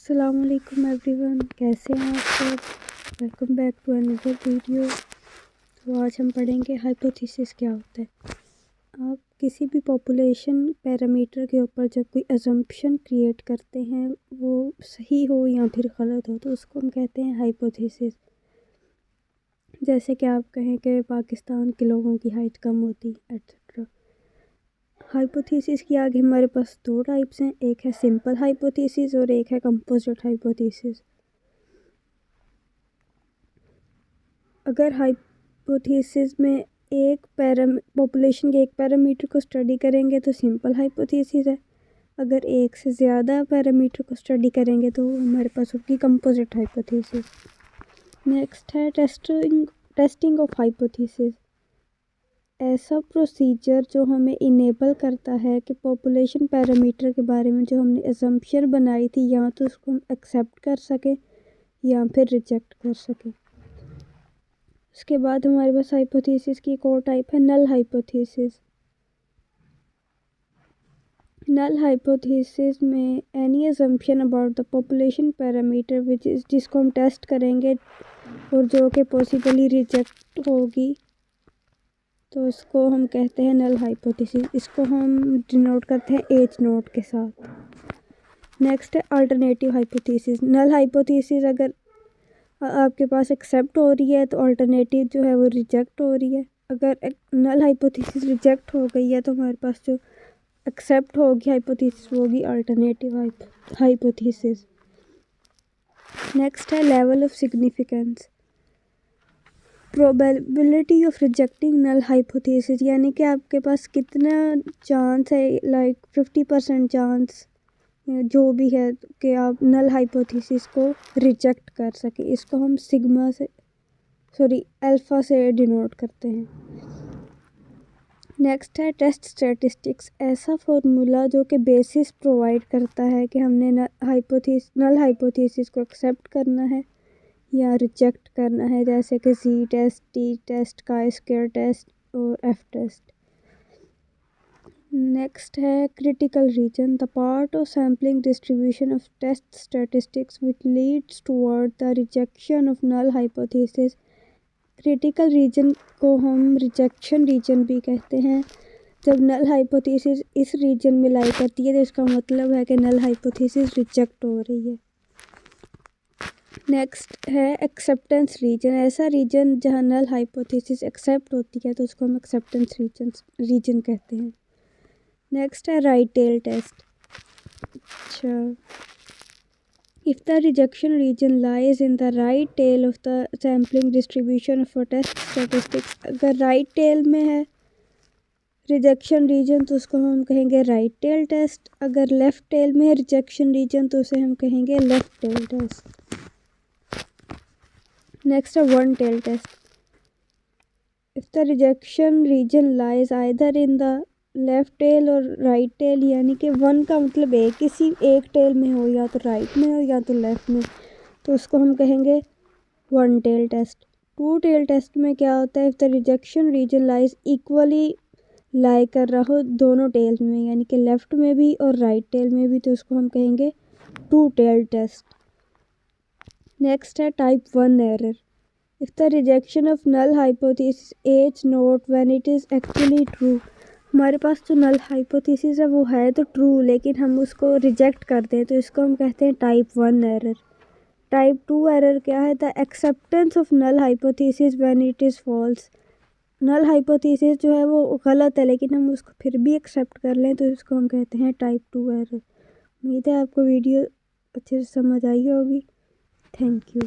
अस्सलाम वालेकुम एवरीवन, कैसे हैं आप सब। Welcome back to another video. तो आज हम पढ़ेंगे हाइपोथेसिस क्या होता है। आप किसी भी पॉपुलेशन पैरामीटर के ऊपर जब कोई अजम्पशन क्रिएट करते हैं, वो सही हो या फिर गलत हो, तो उसको हम कहते हैं हाइपोथेसिस। जैसे कि आप कहें कि पाकिस्तान के लोगों की हाइट कम होती एट्सेट्रा। हाइपोथेसिस की आगे हमारे पास दो टाइप्स हैं, एक है सिंपल हाइपोथेसिस और एक है कंपोजिट हाइपोथेसिस। अगर हाइपोथेसिस में पॉपुलेशन के एक पैरामीटर को स्टडी करेंगे तो सिंपल हाइपोथेसिस है। अगर एक से ज़्यादा पैरामीटर को स्टडी करेंगे तो हमारे पास होगी कंपोजिट हाइपोथेसिस। नेक्स्ट है टेस्टिंग ऑफ हाइपोथेसिस। ऐसा प्रोसीजर जो हमें इनेबल करता है कि पॉपुलेशन पैरामीटर के बारे में जो हमने असम्पशन बनाई थी, या तो उसको हम एक्सेप्ट कर सकें या फिर रिजेक्ट कर सकें। उसके बाद हमारे पास हाइपोथेसिस की एक और टाइप है नल हाइपोथेसिस। नल हाइपोथेसिस में any assumption about the population parameter जिसको हम टेस्ट करेंगे और जो कि पॉसिबली रिजेक्ट होगी, तो इसको हम कहते हैं नल हाइपोथेसिस। इसको हम डिनोट करते हैं एच नोट के साथ। नेक्स्ट है अल्टरनेटिव हाइपोथेसिस। नल हाइपोथेसिस अगर आपके पास एक्सेप्ट हो रही है तो अल्टरनेटिव जो है वो रिजेक्ट हो रही है। अगर नल हाइपोथेसिस रिजेक्ट हो गई है तो हमारे पास जो एक्सेप्ट होगी हाइपोथेसिस वो होगी अल्टरनेटिव हाइपोथेसिस। नेक्स्ट है level of significance. Probability of rejecting null hypothesis, यानी कि आपके पास कितना चांस है, लाइक 50% चांस जो भी है कि आप नल हाइपोथेसिस को रिजेक्ट कर सकें। इसको हम अल्फ़ा से डिनोट करते हैं। नेक्स्ट है टेस्ट स्टैटिस्टिक्स। ऐसा फॉर्मूला जो कि बेसिस प्रोवाइड करता है कि हमने नल हाइपोथेसिस को एक्सेप्ट करना है या रिजेक्ट करना है, जैसे कि Z test, T test, chi square test और एफ टेस्ट। नेक्स्ट है critical region. The part of sampling distribution of test statistics which leads toward the rejection of null hypothesis. Critical region को हम rejection reason भी कहते हैं। जब null hypothesis इस reason में लाई करती है तो इसका मतलब है कि नल हाइपोथेसिस रिजेक्ट हो रही है। नेक्स्ट है एक्सेप्टेंस रीजन। ऐसा रीजन जहां नल हाइपोथेसिस एक्सेप्ट होती है तो उसको हम एक्सेप्टेंस रीजन कहते हैं। नेक्स्ट है राइट टेल टेस्ट। अच्छा, if the rejection region lies in the right tail of the sampling distribution of test statistics. अगर राइट टेल में है रिजेक्शन रीजन तो उसको हम कहेंगे राइट टेल टेस्ट। अगर लेफ़्ट टेल में है रिजेक्शन रीजन तो उसे हम कहेंगे लेफ़्ट टेल टेस्ट। नेक्स्ट है one tail test. If the rejection region lies either in the left tail और राइट टेल, यानी कि वन का मतलब किसी एक टेल में हो, या तो राइट में हो या तो लेफ़्ट में, तो उसको हम कहेंगे one tail test. Two tail test में क्या होता है, if the rejection region lies equally lie कर रहा हो दोनों टेल में, यानी कि लेफ़्ट में भी और राइट टेल में भी, तो उसको हम कहेंगे टू टेल टेस्ट। नेक्स्ट है type 1 error. If the rejection of null hypothesis H naught when it is actually true. हमारे पास जो नल हाइपोथेसिस है वो है तो ट्रू, लेकिन हम उसको रिजेक्ट करते हैं, तो इसको हम कहते हैं टाइप 1 एरर। टाइप 2 एरर क्या है, the acceptance of null hypothesis when it is false. Null hypothesis जो है वो गलत है लेकिन हम उसको फिर भी एक्सेप्ट कर लें, तो इसको हम कहते हैं टाइप 2 एरर। उम्मीद है आपको वीडियो अच्छे से समझ आई होगी। Thank you.